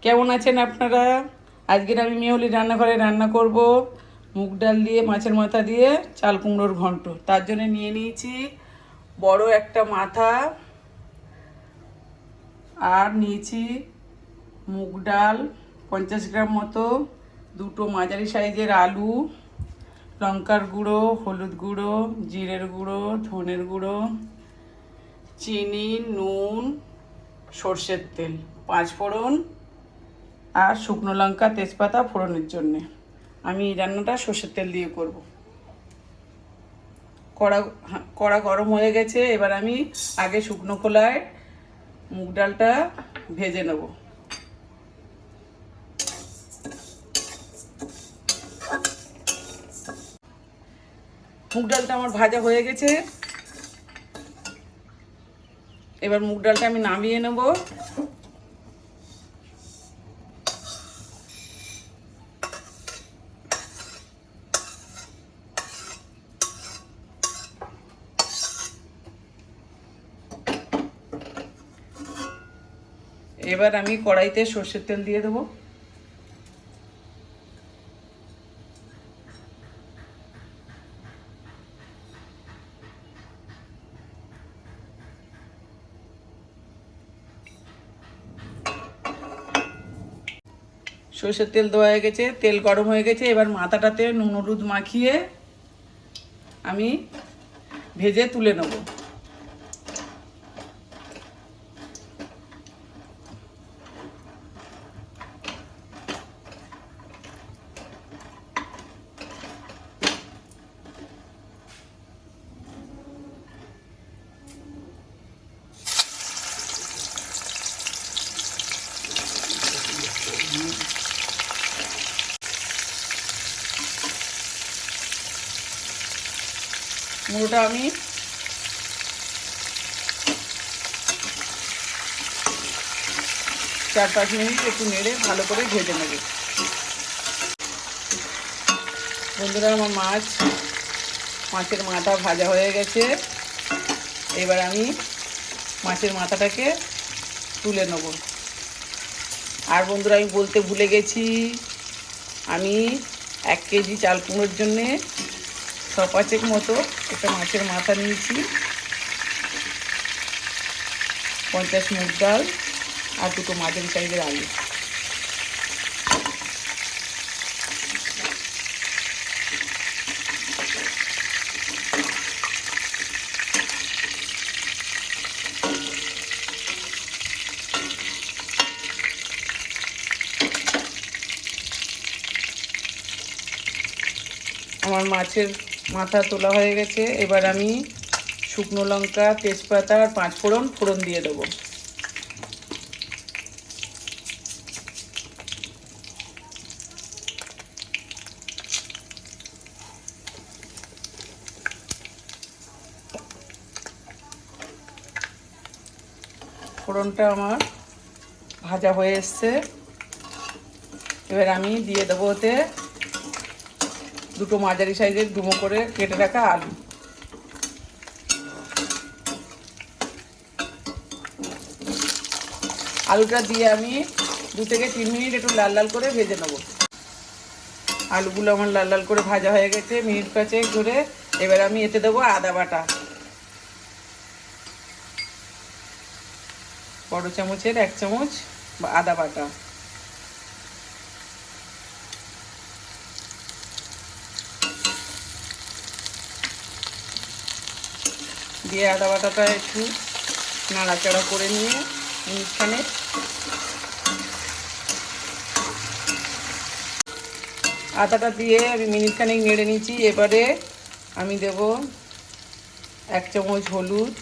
কেমন আছেন আপনারা? আজকের আমি মেহুলি রান্নাঘরে রান্না করব মুগ ডাল দিয়ে মাছের মাথা দিয়ে চাল কুমড়োর ঘন্ট। তার জন্য নিয়ে নিয়েছি বড় একটা মাথা, আর নিয়েছি মুগ ডাল 50 গ্রাম মতো, দুটো মাঝারি সাইজের আলু, লঙ্কার গুঁড়ো, হলুদ গুঁড়ো, জিরের গুঁড়ো, ধনের গুঁড়ো, চিনি, নুন, সর্ষের তেল, 5 ফোড়ন আর শুকনো লঙ্কা তেজপাতা ফোড়নের জন্যে। আমি এই রান্নাটা সর্ষের তেল দিয়ে করব। কড়া গরম হয়ে গেছে, এবার আমি আগে শুকনো খোলায় মুগ ডালটা ভেজে নেব। মুগ ডালটা আমার ভাজা হয়ে গেছে, এবার মুগ ডালটা আমি নামিয়ে নেব। এবার আমি কড়াইতে সর্ষের তেল দিয়ে দেবো। সর্ষের তেল দেওয়া হয়ে গেছে, তেল গরম হয়ে গেছে। এবার মাথাটাতে নুন হলুদ মাখিয়ে আমি ভেজে তুলে নেব। মুড়োটা আমি 4-5 মিনিট একটু নেড়ে ভালো করে ভেজে নেব। বন্ধুরা, আমার মাছের মাথা ভাজা হয়ে গেছে। এবার আমি মাছের মাথাটাকে তুলে নেব। আর বন্ধুরা, আমি বলতে ভুলে গেছি, আমি 1 কেজি চাল কুমড়োর জন্যে 6-5 মতো একটা মাছের মাথা নিয়েছি, 50 মুগ ডাল আর দুটো মাঝারি সাইজের আলু। আমার মাছের মাথা তোলা হয়ে গেছে, এবার আমি শুকনো লঙ্কা তেজপাতা আর 5 ফোড়ন দিয়ে দেবো। ফোড়নটা আমার ভাজা হয়ে এসছে, এবার আমি দিয়ে দেবো ওতে দুটো মাঝারি সাইজের ডুমো করে কেটে রাখা আলু। আলুটা দিয়ে আমি 2 থেকে 3 মিনিট একটু লাল লাল করে ভেজে নেব। আলুগুলো আমার লাল লাল করে ভাজা হয়ে গেছে মিনিট 5 ধরে। এবার আমি এতে দেবো আদা বাটা, বড় চামচের 1 চামচ আদা বাটা। দিয়ে আদা বাটাটা একটু নাড়াচাড়া করে নিয়ে মিনিটখানেক আদাটা দিয়ে আমি মিনিটখানেক নেড়ে নিয়েছি। এবারে আমি দেব 1 চামচ হলুদ,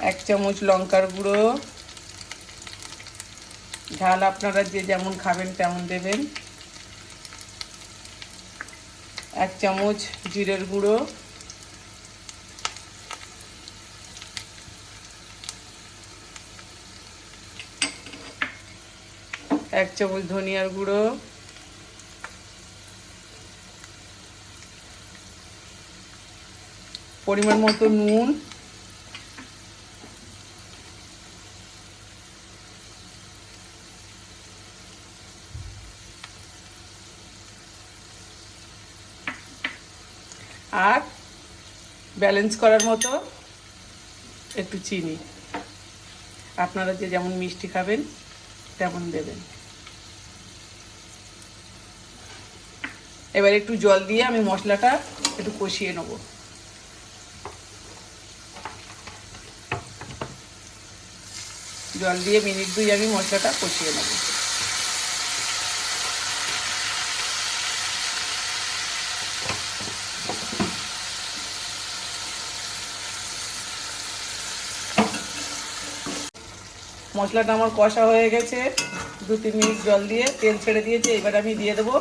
1 চামচ লঙ্কার গুঁড়ো, ঝাল আপনারা যে যেমন খাবেন তেমন দেবেন, 1 চামচ জিরের গুঁড়ো, 1 চামচ ধনিয়ার গুঁড়ো, পরিমাণ মতো নুন, ব্যালেন্স করার মতো একটু চিনি, আপনারা যে যেমন মিষ্টি খাবেন তেমন দেবেন। এবার একটু জল দিয়ে আমি মশলাটা একটু কষিয়ে নেব। জল দিয়ে মিনিট 2 আমি মশলাটা কষিয়ে নেব। মশলাটা আমার কষা হয়ে গেছে, 2-3 মিনিট জল দিয়ে তেল ছেড়ে দিয়েছে। এবার আমি দিয়ে দেবো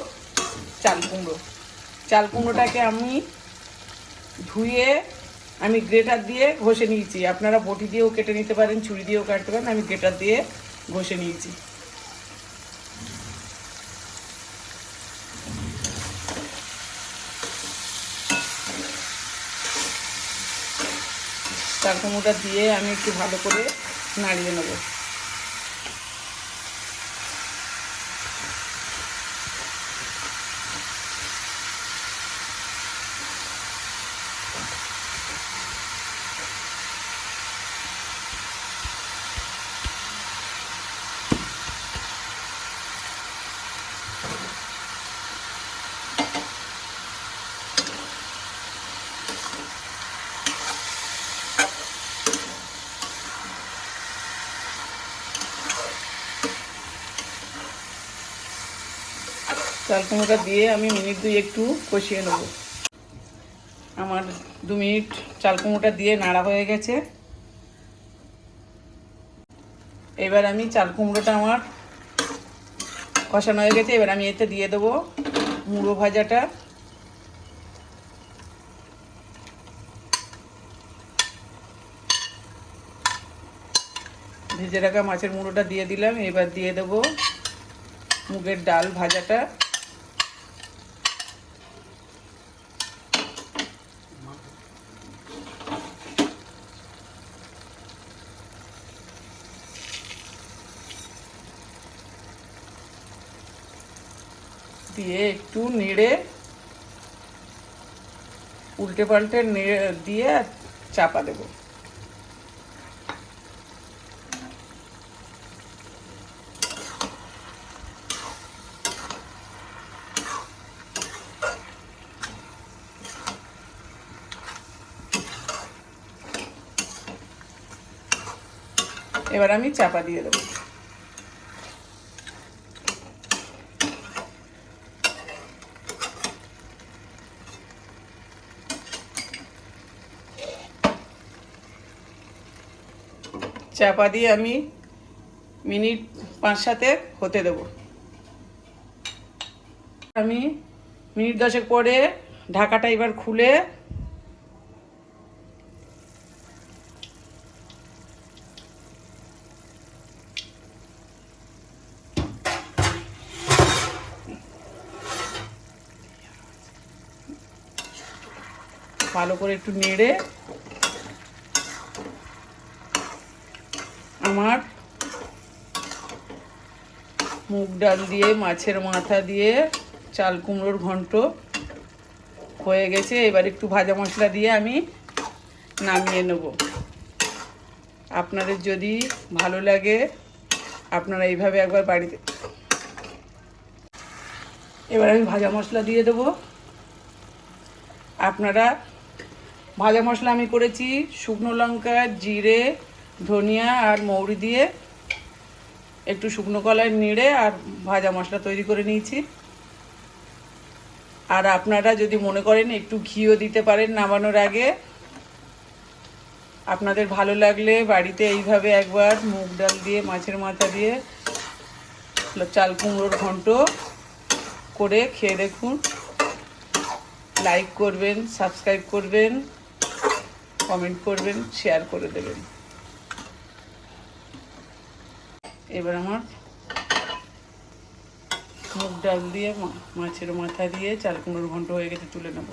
চাল কুমড়ো। চাল কুমড়োটাকে আমি ধুয়ে আমি গ্রেটার দিয়ে ঘষে নিয়েছি। আপনারা বটি দিয়েও কেটে নিতে পারেন, ছুরি দিয়েও কাটতে পারেন, আমি গ্রেটার দিয়ে ঘষে নিয়েছি। চাল কুমড়োটা দিয়ে আমি একটু ভালো করে নাড়িয়ে নেব। চাল কুমড়োটা দিয়ে আমি মিনিট 2 একটু কষিয়ে নেব। আমার 2 মিনিট চাল কুমড়োটা দিয়ে নাড়া হয়ে গেছে। এবার আমি চাল কুমড়োটা আমার কষানো হয়ে গেছে। এবার আমি এতে দিয়ে দেবো মুড়ো ভাজাটা। ভেজে রাখা মাছের মুড়োটা দিয়ে দিলাম। এবার দিয়ে দেবো মুগের ডাল ভাজাটা। দিয়ে একটু নেড়ে উল্টে পাল্টে নেড়ে দিয়ে চাপা দেব। এবার আমি চাপা দিয়ে দেবো। চাপা দিয়ে আমি মিনিট 5-7 হতে দেব। আমি মিনিট 10 পরে ঢাকাটা এবার খুলে ভালো করে একটু নেড়ে আমার মুগ ডাল দিয়ে মাছের মাথা দিয়ে চাল কুমড়োর ঘন্ট হয়ে গেছে। এবার একটু ভাজা মশলা দিয়ে আমি নামিয়ে নেব। আপনাদের যদি ভালো লাগে আপনারা এইভাবে একবার বাড়িতে। এবার আমি ভাজা মশলা দিয়ে দেবো। আপনারা ভাজা মশলা আমি করেছি শুকনো লঙ্কা, জিরে, ধনিয়া আর মৌরি দিয়ে একটু শুকনো কলায় নেড়ে আর ভাজা মশলা তৈরি করে নিয়েছি। আর আপনারা যদি মনে করেন একটু ঘিও দিতে পারেন নামানোর আগে। আপনাদের ভালো লাগলে বাড়িতে এইভাবে একবার মুগ ডাল দিয়ে মাছের মাথা দিয়ে চাল কুমড়োর ঘন্ট করে খেয়ে দেখুন। লাইক করবেন, সাবস্ক্রাইব করবেন, কমেন্ট করবেন, শেয়ার করে দেবেন। এবার আমার মুগ ডাল দিয়ে মাছের মাথা দিয়ে চাল কুমড়োর ঘন্ট হয়ে গেছে, তুলে নেব।